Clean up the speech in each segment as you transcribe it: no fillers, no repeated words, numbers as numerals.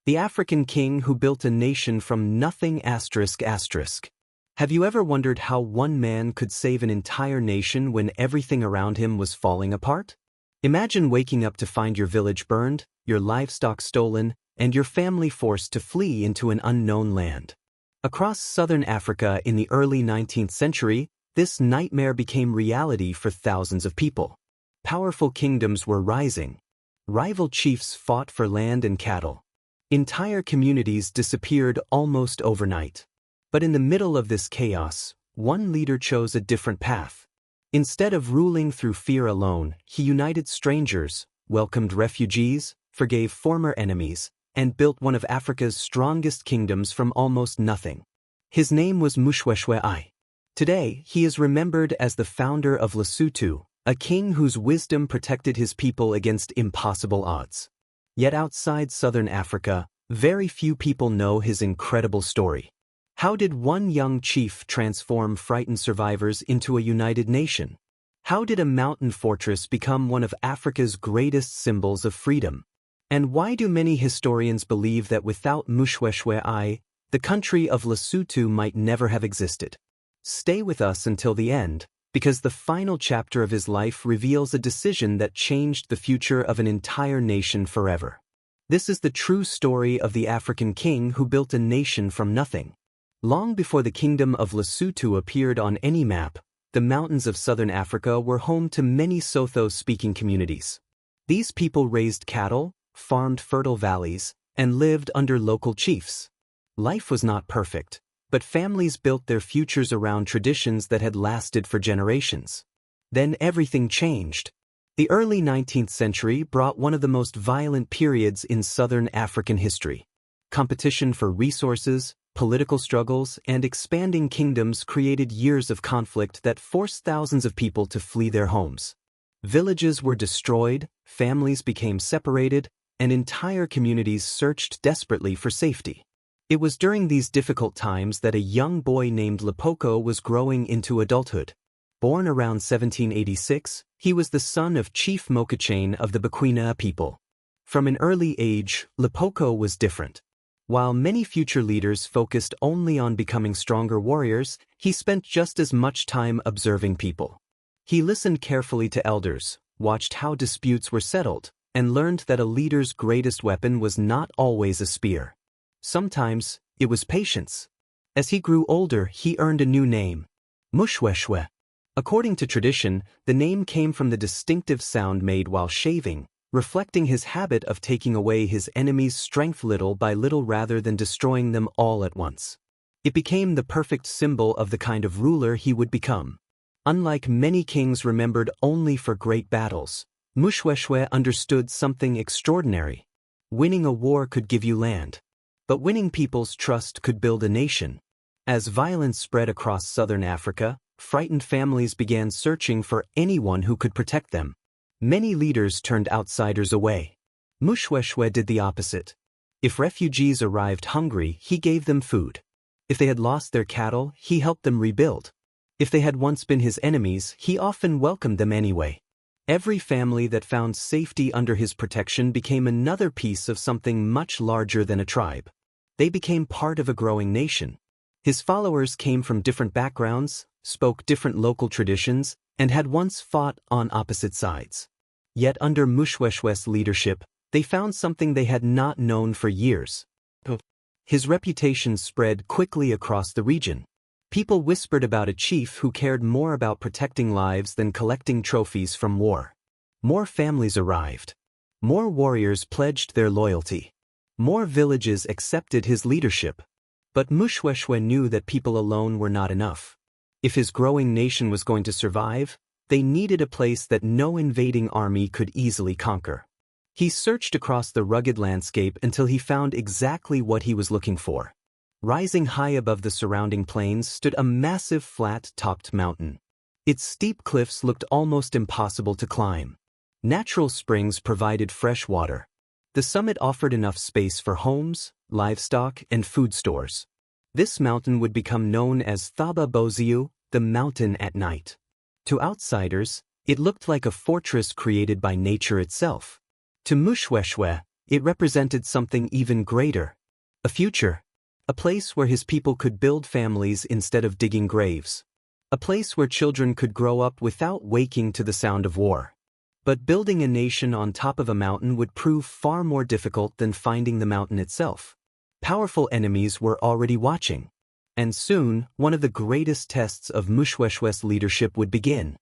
the African king who built a nation from nothing ***. Have you ever wondered how one man could save an entire nation when everything around him was falling apart? Imagine waking up to find your village burned, your livestock stolen, and your family forced to flee into an unknown land. Across southern Africa in the early 19th century, this nightmare became reality for thousands of people. Powerful kingdoms were rising. Rival chiefs fought for land and cattle. Entire communities disappeared almost overnight. But in the middle of this chaos, one leader chose a different path. Instead of ruling through fear alone, he united strangers, welcomed refugees, forgave former enemies, and built one of Africa's strongest kingdoms from almost nothing. His name was Moshoeshoe I. Today, he is remembered as the founder of Lesotho, a king whose wisdom protected his people against impossible odds. Yet outside southern Africa, very few people know his incredible story. How did one young chief transform frightened survivors into a united nation? How did a mountain fortress become one of Africa's greatest symbols of freedom? And why do many historians believe that without Moshoeshoe I, the country of Lesotho might never have existed? Stay with us until the end, because the final chapter of his life reveals a decision that changed the future of an entire nation forever. This is the true story of the African king who built a nation from nothing. Long before the Kingdom of Lesotho appeared on any map, the mountains of southern Africa were home to many Sotho-speaking communities. These people raised cattle, farmed fertile valleys, and lived under local chiefs. Life was not perfect, but families built their futures around traditions that had lasted for generations. Then everything changed. The early 19th century brought one of the most violent periods in southern African history. Competition for resources, political struggles, and expanding kingdoms created years of conflict that forced thousands of people to flee their homes. Villages were destroyed, families became separated, and entire communities searched desperately for safety. It was during these difficult times that a young boy named Lepoko was growing into adulthood. Born around 1786, he was the son of Chief Mokachane of the Bekwina people. From an early age, Lepoko was different. While many future leaders focused only on becoming stronger warriors, he spent just as much time observing people. He listened carefully to elders, watched how disputes were settled, and learned that a leader's greatest weapon was not always a spear. Sometimes, it was patience. As he grew older, he earned a new name, Moshoeshoe. According to tradition, the name came from the distinctive sound made while shaving, reflecting his habit of taking away his enemies' strength little by little rather than destroying them all at once. It became the perfect symbol of the kind of ruler he would become. Unlike many kings remembered only for great battles, Moshoeshoe understood something extraordinary. Winning a war could give you land, but winning people's trust could build a nation. As violence spread across southern Africa, frightened families began searching for anyone who could protect them. Many leaders turned outsiders away. Moshoeshoe did the opposite. If refugees arrived hungry, he gave them food. If they had lost their cattle, he helped them rebuild. If they had once been his enemies, he often welcomed them anyway. Every family that found safety under his protection became another piece of something much larger than a tribe. They became part of a growing nation. His followers came from different backgrounds, spoke different local traditions, and had once fought on opposite sides. Yet under Moshoeshoe's leadership, they found something they had not known for years. His reputation spread quickly across the region. People whispered about a chief who cared more about protecting lives than collecting trophies from war. More families arrived. More warriors pledged their loyalty. More villages accepted his leadership. But Moshoeshoe knew that people alone were not enough. If his growing nation was going to survive, they needed a place that no invading army could easily conquer. He searched across the rugged landscape until he found exactly what he was looking for. Rising high above the surrounding plains stood a massive flat-topped mountain. Its steep cliffs looked almost impossible to climb. Natural springs provided fresh water. The summit offered enough space for homes, livestock, and food stores. This mountain would become known as Thaba Bosiu, the mountain at night. To outsiders, it looked like a fortress created by nature itself. To Moshoeshoe, It represented something even greater. A future. A place where his people could build families instead of digging graves. A place where children could grow up without waking to the sound of war. But building a nation on top of a mountain would prove far more difficult than finding the mountain itself. Powerful enemies were already watching. And soon, one of the greatest tests of Moshoeshoe's leadership would begin.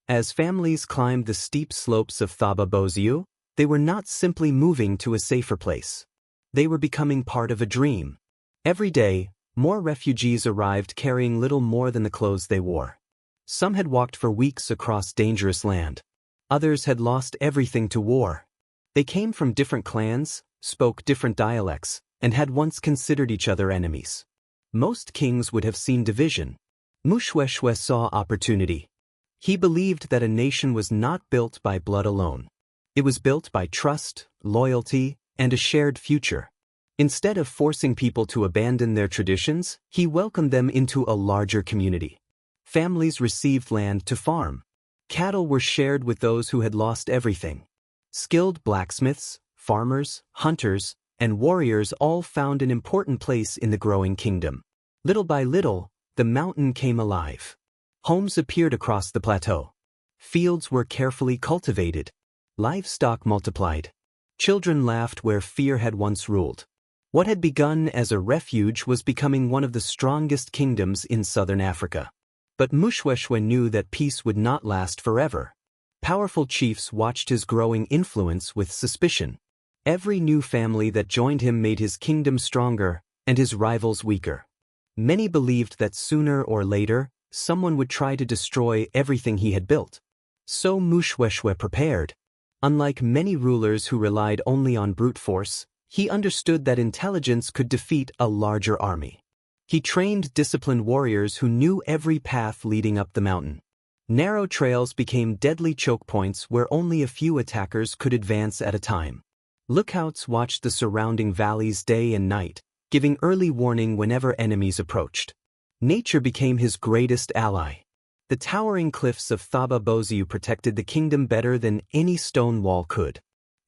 As families climbed the steep slopes of Thaba Bosiu, they were not simply moving to a safer place. They were becoming part of a dream. Every day, more refugees arrived carrying little more than the clothes they wore. Some had walked for weeks across dangerous land. Others had lost everything to war. They came from different clans, spoke different dialects, and had once considered each other enemies. Most kings would have seen division. Moshoeshoe saw opportunity. He believed that a nation was not built by blood alone. It was built by trust, loyalty, and a shared future. Instead of forcing people to abandon their traditions, he welcomed them into a larger community. Families received land to farm. Cattle were shared with those who had lost everything. Skilled blacksmiths, farmers, hunters, and warriors all found an important place in the growing kingdom. Little by little, the mountain came alive. Homes appeared across the plateau. Fields were carefully cultivated. Livestock multiplied. Children laughed where fear had once ruled. What had begun as a refuge was becoming one of the strongest kingdoms in southern Africa. But Moshoeshoe knew that peace would not last forever. Powerful chiefs watched his growing influence with suspicion. Every new family that joined him made his kingdom stronger and his rivals weaker. Many believed that sooner or later, someone would try to destroy everything he had built. So Moshoeshoe prepared. Unlike many rulers who relied only on brute force, he understood that intelligence could defeat a larger army. He trained disciplined warriors who knew every path leading up the mountain. Narrow trails became deadly choke points where only a few attackers could advance at a time. Lookouts watched the surrounding valleys day and night, giving early warning whenever enemies approached. Nature became his greatest ally. The towering cliffs of Thaba Bosiu protected the kingdom better than any stone wall could.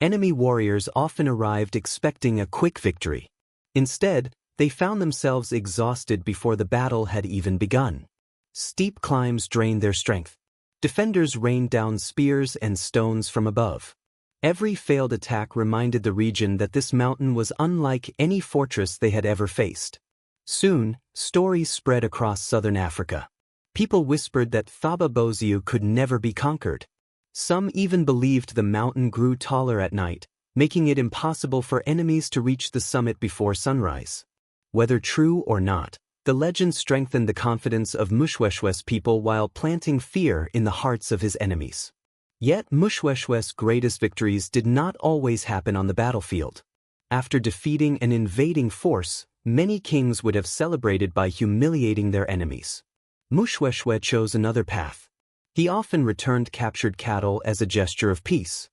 Enemy warriors often arrived expecting a quick victory. Instead, they found themselves exhausted before the battle had even begun. Steep climbs drained their strength. Defenders rained down spears and stones from above. Every failed attack reminded the region that this mountain was unlike any fortress they had ever faced. Soon, stories spread across southern Africa. People whispered that Thaba Bosiu could never be conquered. Some even believed the mountain grew taller at night, making it impossible for enemies to reach the summit before sunrise. Whether true or not, the legend strengthened the confidence of Moshoeshoe's people while planting fear in the hearts of his enemies. Yet Moshoeshoe's greatest victories did not always happen on the battlefield. After defeating an invading force, many kings would have celebrated by humiliating their enemies. Moshoeshoe chose another path. He often returned captured cattle as a gesture of peace.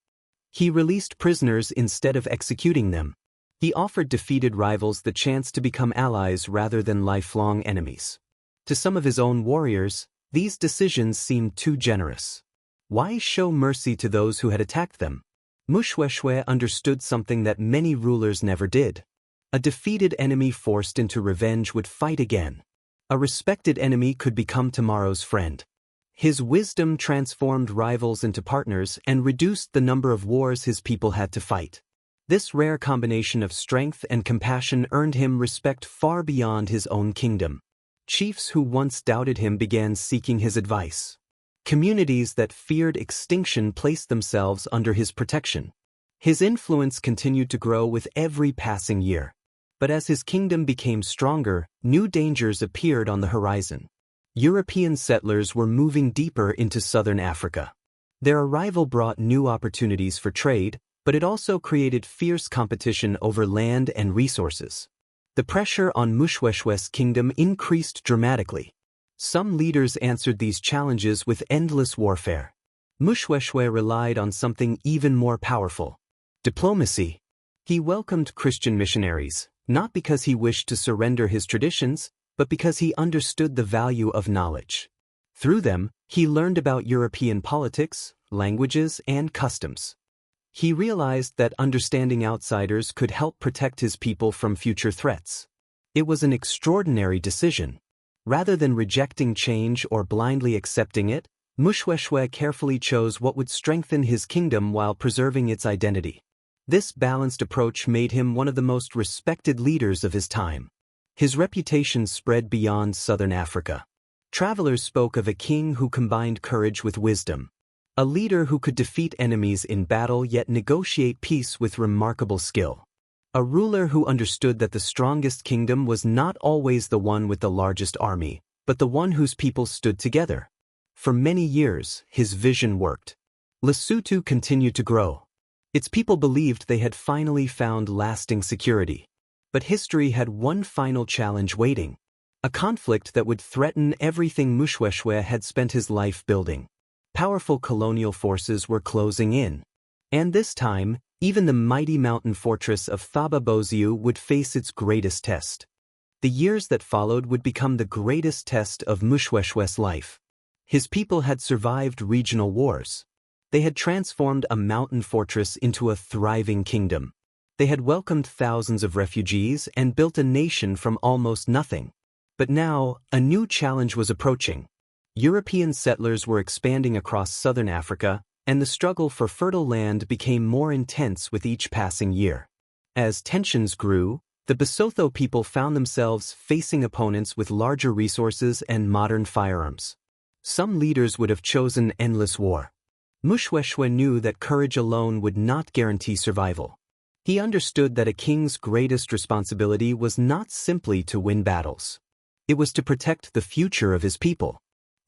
He released prisoners instead of executing them. He offered defeated rivals the chance to become allies rather than lifelong enemies. To some of his own warriors, these decisions seemed too generous. Why show mercy to those who had attacked them? Moshoeshoe understood something that many rulers never did. A defeated enemy forced into revenge would fight again. A respected enemy could become tomorrow's friend. His wisdom transformed rivals into partners and reduced the number of wars his people had to fight. This rare combination of strength and compassion earned him respect far beyond his own kingdom. Chiefs who once doubted him began seeking his advice. Communities that feared extinction placed themselves under his protection. His influence continued to grow with every passing year. But as his kingdom became stronger, new dangers appeared on the horizon. European settlers were moving deeper into southern Africa. Their arrival brought new opportunities for trade, but it also created fierce competition over land and resources. The pressure on Moshoeshoe's kingdom increased dramatically. Some leaders answered these challenges with endless warfare. Moshoeshoe relied on something even more powerful: diplomacy. He welcomed Christian missionaries, not because he wished to surrender his traditions, but because he understood the value of knowledge. Through them, he learned about European politics, languages, and customs. He realized that understanding outsiders could help protect his people from future threats. It was an extraordinary decision. Rather than rejecting change or blindly accepting it, Moshoeshoe carefully chose what would strengthen his kingdom while preserving its identity. This balanced approach made him one of the most respected leaders of his time. His reputation spread beyond southern Africa. Travelers spoke of a king who combined courage with wisdom, a leader who could defeat enemies in battle yet negotiate peace with remarkable skill, a ruler who understood that the strongest kingdom was not always the one with the largest army, but the one whose people stood together. For many years, his vision worked. Lesotho continued to grow. Its people believed they had finally found lasting security. But history had one final challenge waiting, a conflict that would threaten everything Moshoeshoe had spent his life building. Powerful colonial forces were closing in. And this time, even the mighty mountain fortress of Thaba Bosiu would face its greatest test. The years that followed would become the greatest test of Moshoeshoe's life. His people had survived regional wars. They had transformed a mountain fortress into a thriving kingdom. They had welcomed thousands of refugees and built a nation from almost nothing. But now, a new challenge was approaching. European settlers were expanding across southern Africa, and the struggle for fertile land became more intense with each passing year. As tensions grew, the Basotho people found themselves facing opponents with larger resources and modern firearms. Some leaders would have chosen endless war. Moshoeshoe knew that courage alone would not guarantee survival. He understood that a king's greatest responsibility was not simply to win battles. It was to protect the future of his people.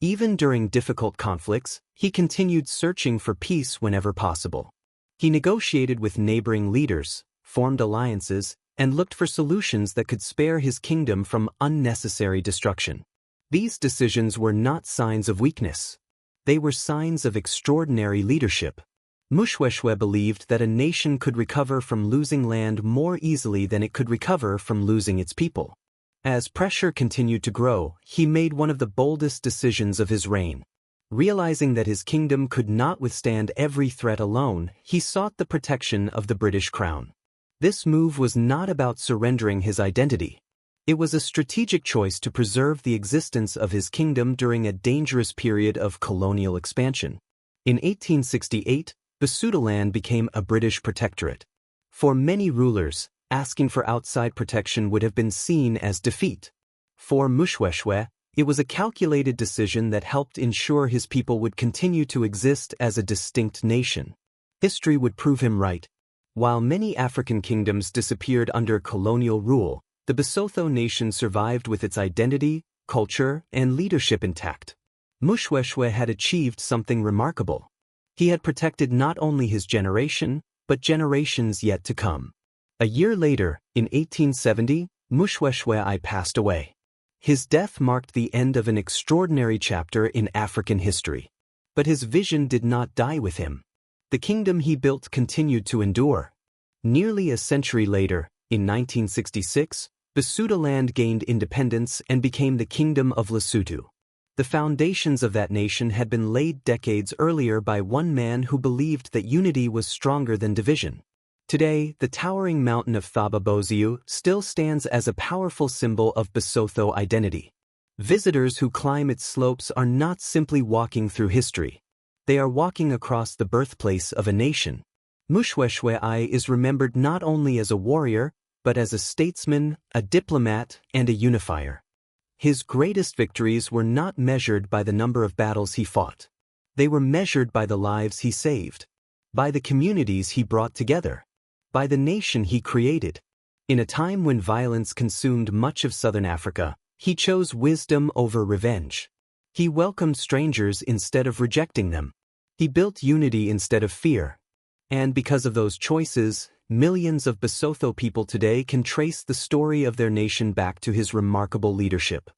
Even during difficult conflicts, he continued searching for peace whenever possible. He negotiated with neighboring leaders, formed alliances, and looked for solutions that could spare his kingdom from unnecessary destruction. These decisions were not signs of weakness. They were signs of extraordinary leadership. Moshoeshoe believed that a nation could recover from losing land more easily than it could recover from losing its people. As pressure continued to grow, he made one of the boldest decisions of his reign. Realizing that his kingdom could not withstand every threat alone, he sought the protection of the British crown. This move was not about surrendering his identity. It was a strategic choice to preserve the existence of his kingdom during a dangerous period of colonial expansion. In 1868, Basotho became a British protectorate. For many rulers, asking for outside protection would have been seen as defeat. For Moshoeshoe, it was a calculated decision that helped ensure his people would continue to exist as a distinct nation. History would prove him right. While many African kingdoms disappeared under colonial rule, the Basotho nation survived with its identity, culture, and leadership intact. Moshoeshoe had achieved something remarkable. He had protected not only his generation, but generations yet to come. A year later, in 1870, Moshoeshoe I passed away. His death marked the end of an extraordinary chapter in African history. But his vision did not die with him. The kingdom he built continued to endure. Nearly a century later, in 1966, Basotho gained independence and became the Kingdom of Lesotho. The foundations of that nation had been laid decades earlier by one man who believed that unity was stronger than division. Today, the towering mountain of Thaba Bosiu still stands as a powerful symbol of Basotho identity. Visitors who climb its slopes are not simply walking through history. They are walking across the birthplace of a nation. Moshoeshoe I is remembered not only as a warrior, but as a statesman, a diplomat, and a unifier. His greatest victories were not measured by the number of battles he fought. They were measured by the lives he saved, by the communities he brought together, by the nation he created. In a time when violence consumed much of southern Africa, he chose wisdom over revenge. He welcomed strangers instead of rejecting them. He built unity instead of fear. And because of those choices, millions of Basotho people today can trace the story of their nation back to his remarkable leadership.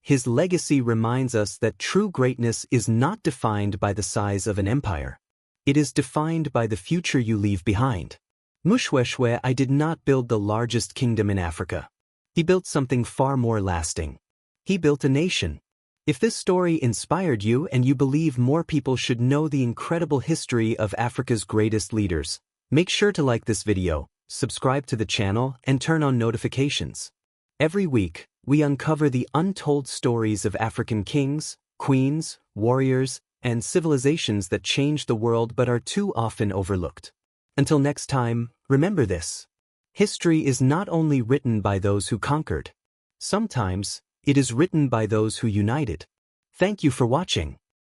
His legacy reminds us that true greatness is not defined by the size of an empire. It is defined by the future you leave behind. Moshoeshoe I did not build the largest kingdom in Africa. He built something far more lasting. He built a nation. If this story inspired you and you believe more people should know the incredible history of Africa's greatest leaders, Make sure to like this video, subscribe to the channel, and turn on notifications. Every week, we uncover the untold stories of African kings, queens, warriors, and civilizations that changed the world but are too often overlooked. Until next time, remember this. History is not only written by those who conquered. Sometimes, it is written by those who united. Thank you for watching.